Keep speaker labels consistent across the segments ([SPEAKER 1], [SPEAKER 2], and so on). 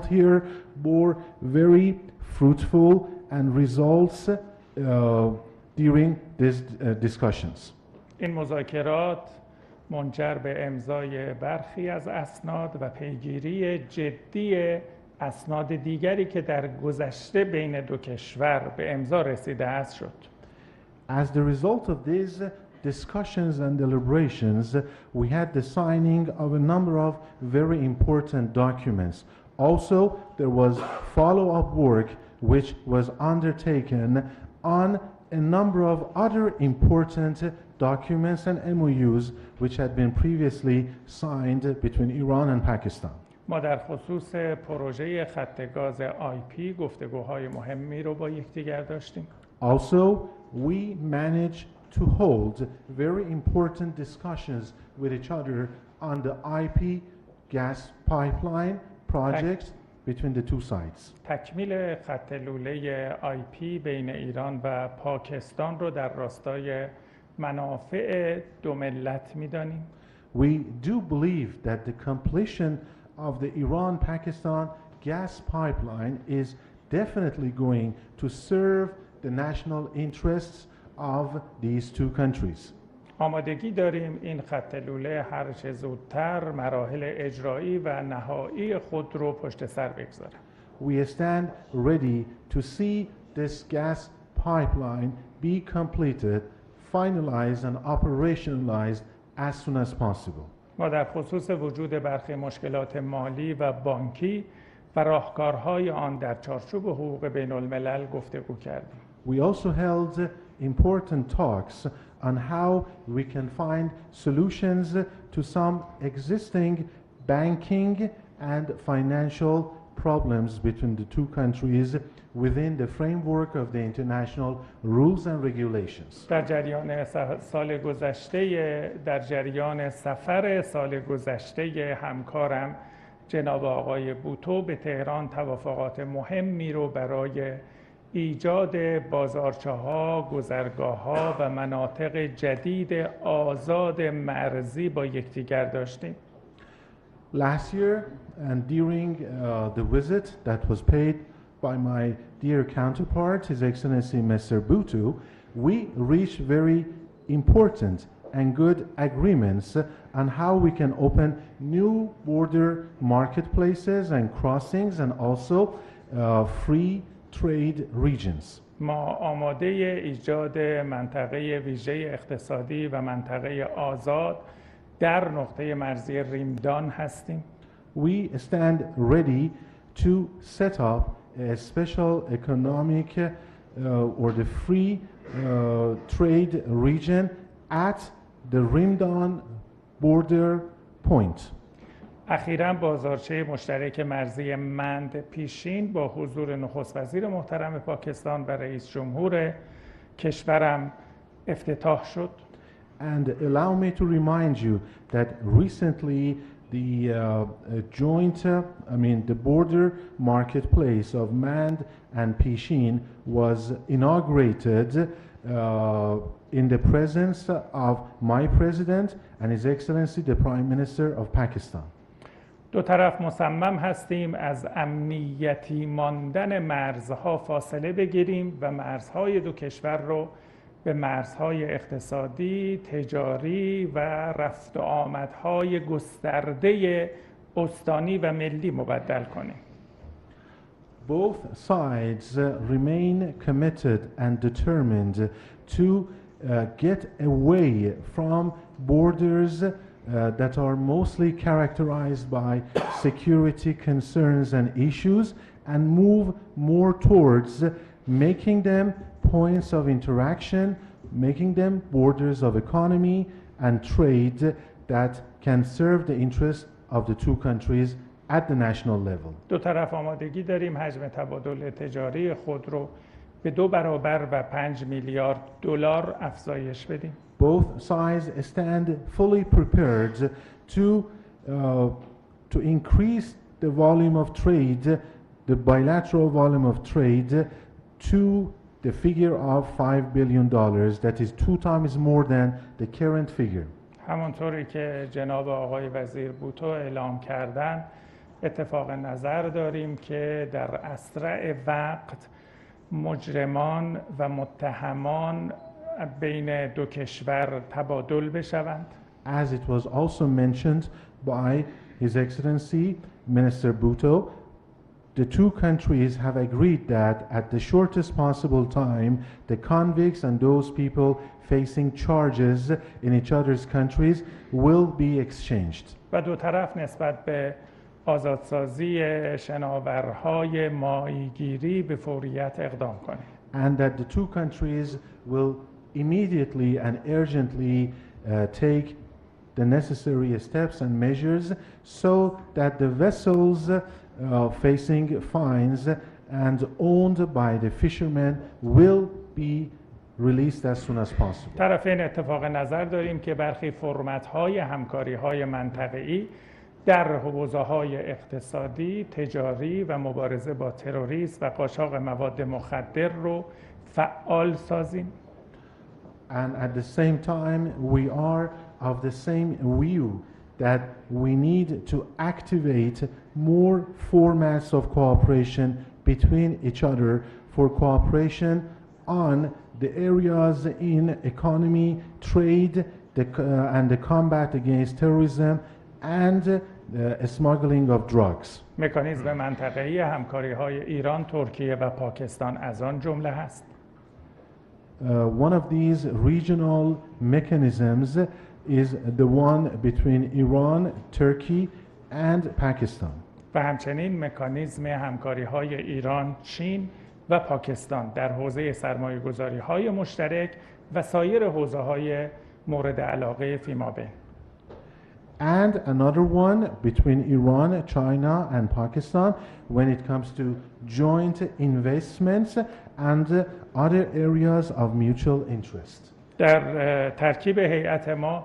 [SPEAKER 1] here bore very fruitful and results during these discussions.
[SPEAKER 2] این مذاکرات منجر به امضای برخی از اسناد و پیگیری جدی اسناد دیگری که در گذشته بین دو کشور به امضا رسیده است شد.
[SPEAKER 1] As the result of these discussions and deliberations, we had the signing of a number of very important documents. Also, there was follow-up work which was undertaken on a number of other important documents and MOUs which had been previously signed between Iran and Pakistan.
[SPEAKER 2] ما در خصوص پروژه خط گاز آیپی گفتگوهای مهمی رو با یکدیگر داشتیم.
[SPEAKER 1] Also, we managed to hold very important discussions with each other on the IP gas pipeline project between the two sides.
[SPEAKER 2] تکمیل خط لوله آیپی بین ایران و پاکستان رو در راستای منافع دو ملت می‌دانیم.
[SPEAKER 1] We do believe that the completion of the Iran-Pakistan gas pipeline is definitely going to serve the national interests of these two countries.
[SPEAKER 2] آمادگی داریم این خط لوله هر چه زودتر مراحل اجرایی و نهایی خود رو پشت سر بگذاره.
[SPEAKER 1] We stand ready to see this gas pipeline be completed, finalized and operationalized as soon as possible.
[SPEAKER 2] ما در خصوص وجود برخی مشکلات مالی و بانکی و راهکارهای آن در چارچوب حقوق بین الملل گفتگو کردیم.
[SPEAKER 1] We also held important talks on how we can find solutions to some existing banking and financial problems between the two countries within the framework of the international rules and regulations.
[SPEAKER 2] در جریان سفر سال گذشته همکارم جناب آقای بوتو به تهران توافقات مهمی رو برای ایجاد بازارچه‌ها، گذرگاه‌ها و مناطق جدید آزاد مرزی با یکدیگر داشتیم.
[SPEAKER 1] Last year and during the visit that was paid by my dear counterpart, His Excellency Mr. Bhutto, we reached very important and good agreements on how we can open new border marketplaces and crossings and also free trade regions.
[SPEAKER 2] ما آماده ایجاد منطقه ویژه اقتصادی و منطقه آزاد در نقطه مرزی ریمدان هستیم.
[SPEAKER 1] We stand ready to set up a special economic or the free trade region at the Rimdan border point.
[SPEAKER 2] اخیراً بازارچه مشترک مرزی مند پیشین با حضور نخست وزیر محترم پاکستان و رئیس جمهور کشورم افتتاح شد.
[SPEAKER 1] And allow me to remind you that recently the the border marketplace of Mand and Pishin was inaugurated in the presence of my president and His Excellency the Prime Minister of Pakistan.
[SPEAKER 2] دو طرف مصمم هستیم از امنیتی ماندن مرزها فاصله بگیریم و مرزهای دو کشور رو به مرزهای اقتصادی، تجاری و رفت و آمدهای گسترده استانی و ملی مبدل کنیم.
[SPEAKER 1] Both sides remain committed and determined to get away from borders that are mostly characterized by security concerns and issues and move more towards making them points of interaction, making them borders of economy and trade that can serve the interests of the two countries at the national level.
[SPEAKER 2] دو طرف آمادگی داریم حجم تبادل تجاری خود رو به 2 برابر و 5 میلیارد دلار افزایش بدیم.
[SPEAKER 1] Both sides stand fully prepared to increase the volume of trade, the bilateral volume of trade, to the figure of $5 billion. That is 2 times more than the current figure.
[SPEAKER 2] همونطوری که جناب آقای وزیر بوتو اعلام کردن اتفاق نظر داریم که در اسرع وقت مجرمان و متهمان بین دو کشور تبادل بشوند.
[SPEAKER 1] As it was also mentioned by His Excellency Minister Bhutto, the two countries have agreed that at the shortest possible time, the convicts and those people facing charges in each other's countries will be exchanged.
[SPEAKER 2] و دو طرف نسبت به آزادسازی شناورهای ماهیگیری به فوریت اقدام کنند.
[SPEAKER 1] And that the two countries will immediately and urgently take the necessary steps and measures so that the vessels facing fines and owned by the fishermen will be released as soon as possible.
[SPEAKER 2] طرفین اتفاق نظر داریم که برخی فرمت‌های همکاری‌های منطقه‌ای در حوزه‌های اقتصادی، تجاری و مبارزه با تروریسم و قاچاق مواد مخدر رو فعال سازیم.
[SPEAKER 1] And at the same time, we are of the same view that we need to activate more formats of cooperation between each other for cooperation on the areas in economy, trade, and the combat against terrorism and smuggling of drugs.
[SPEAKER 2] مکانیزم منطقه‌ای همکاری‌های ایران، ترکیه و پاکستان از آن جمله هست.
[SPEAKER 1] One of these regional mechanisms is the one between Iran, Turkey and Pakistan.
[SPEAKER 2] و همچنین مکانیزم همکاری‌های ایران، چین و پاکستان در حوزه سرمایه‌گذاری‌های مشترک و سایر حوزه‌های مورد علاقه فیمابین.
[SPEAKER 1] And another one between Iran, China and Pakistan when it comes to joint investments and other areas of mutual interest.
[SPEAKER 2] در ترکیب هیئت ما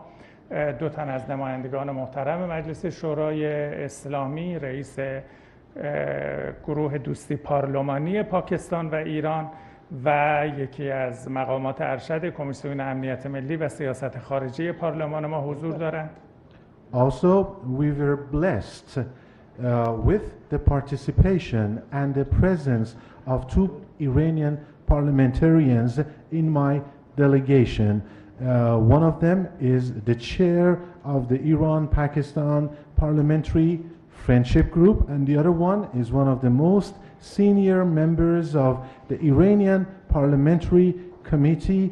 [SPEAKER 2] دو تن از نمایندگان محترم مجلس شورای اسلامی، رئیس گروه دوستی پارلمانی پاکستان و ایران و یکی از مقامات ارشد کمیسیون امنیت ملی و سیاست خارجی پارلمان ما حضور دارند.
[SPEAKER 1] Also, we were blessed with the participation and the presence of two Iranian parliamentarians in my delegation. One of them is the chair of the Iran-Pakistan Parliamentary Friendship Group, and the other one is one of the most senior members of the Iranian Parliamentary Committee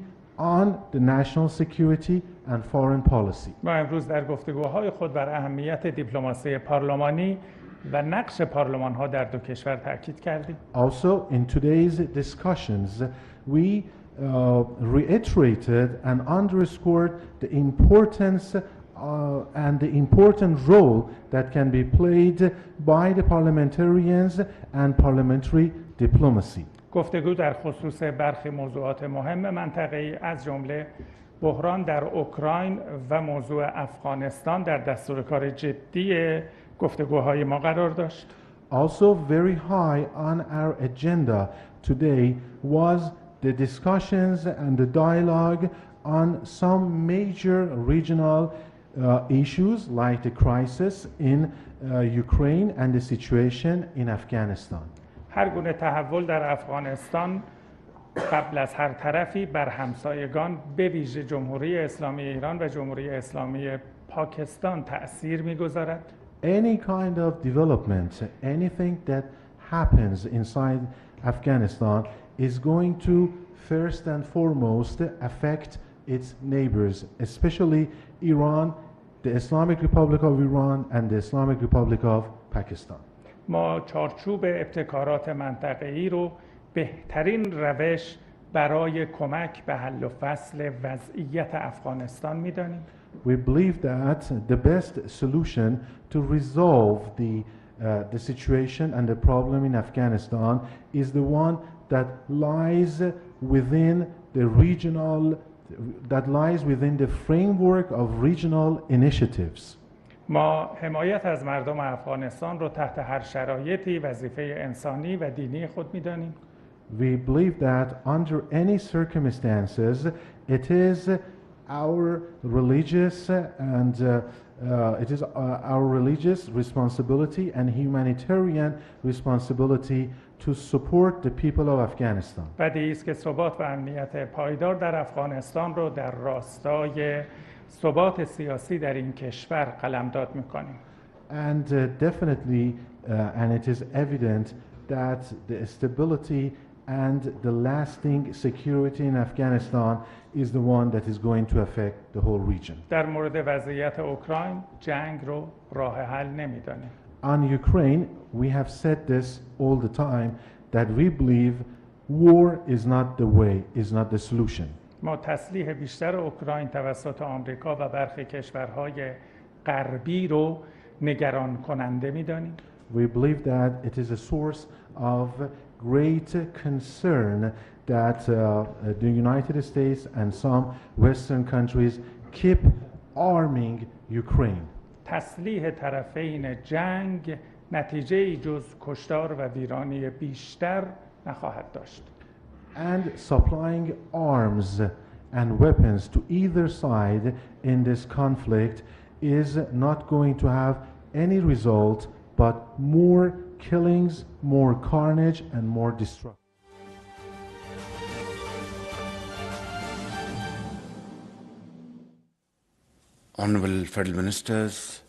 [SPEAKER 1] on the National Security and Foreign Policy.
[SPEAKER 2] ما امروز در گفتگوهای خود بر اهمیت دیپلماسی پارلمانی و نقش پارلمان‌ها در دو کشور تاکید کردیم.
[SPEAKER 1] Also, in today's discussions, we reiterated and underscored the importance and the important role that can be played by the parliamentarians and parliamentary diplomacy.
[SPEAKER 2] گفتگو در خصوص برخی موضوعات مهم منطقه‌ای از جمله بحران در اوکراین و موضوع افغانستان در دستور کار جدی گفتگوهای ما قرار داشت.
[SPEAKER 1] Also very high on our agenda today was the discussions and the dialogue on some major regional issues like the crisis in Ukraine and the situation in Afghanistan.
[SPEAKER 2] هر گونه تحول در افغانستان قبل از هر طرفی بر همسایگان به ویژه جمهوری اسلامی ایران و جمهوری اسلامی پاکستان تأثیر می‌گذارد.
[SPEAKER 1] Any kind of development, anything that happens inside Afghanistan is going to first and foremost affect its neighbors, especially Iran, the Islamic Republic of Iran and the Islamic Republic of Pakistan.
[SPEAKER 2] ما چارچوب ابتکارات منطقه‌ای رو بهترین روش برای کمک به حل و فصل وضعیت افغانستان می‌دانیم.
[SPEAKER 1] We believe that the best solution to resolve the situation and the problem in Afghanistan is the one that lies within the framework of regional initiatives.
[SPEAKER 2] ما حمایت از مردم افغانستان رو تحت هر شرایطی وظیفه انسانی و دینی خود می‌دانیم.
[SPEAKER 1] We believe that under any circumstances, it is our religious our religious responsibility and humanitarian responsibility to support the people of Afghanistan.
[SPEAKER 2] بدیهی است که ثبات و امنیت پایدار در افغانستان رو در راستای ثبات سیاسی در این کشور قلمداد می‌کنیم.
[SPEAKER 1] And definitely, and it is evident that the stability and the lasting security in Afghanistan is the one that is going to affect the whole region.
[SPEAKER 2] در مورد وضعیت اوکراین جنگ رو راه حل نمی‌دانیم.
[SPEAKER 1] On Ukraine, we have said this all the time, that we believe war is not the way, is not the solution.
[SPEAKER 2] ما تسلیح بیشتر اوکراین توسط آمریکا و برخی کشورهای غربی رو نگران کننده می‌دانیم.
[SPEAKER 1] We believe that it is a source of great concern that the United States and some Western countries keep arming Ukraine.
[SPEAKER 2] تسلیح طرفین جنگ نتیجه جز کشتار و ویرانی بیشتر نخواهد داشت.
[SPEAKER 1] And supplying arms and weapons to either side in this conflict is not going to have any result but more killings, more carnage, and more destruction.
[SPEAKER 3] Honorable Federal Ministers,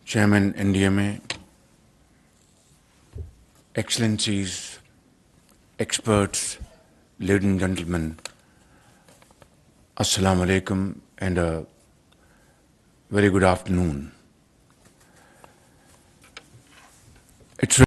[SPEAKER 3] Chairman NDMA, Excellencies, experts, ladies and gentlemen, Assalamu alaikum and a very good afternoon. It's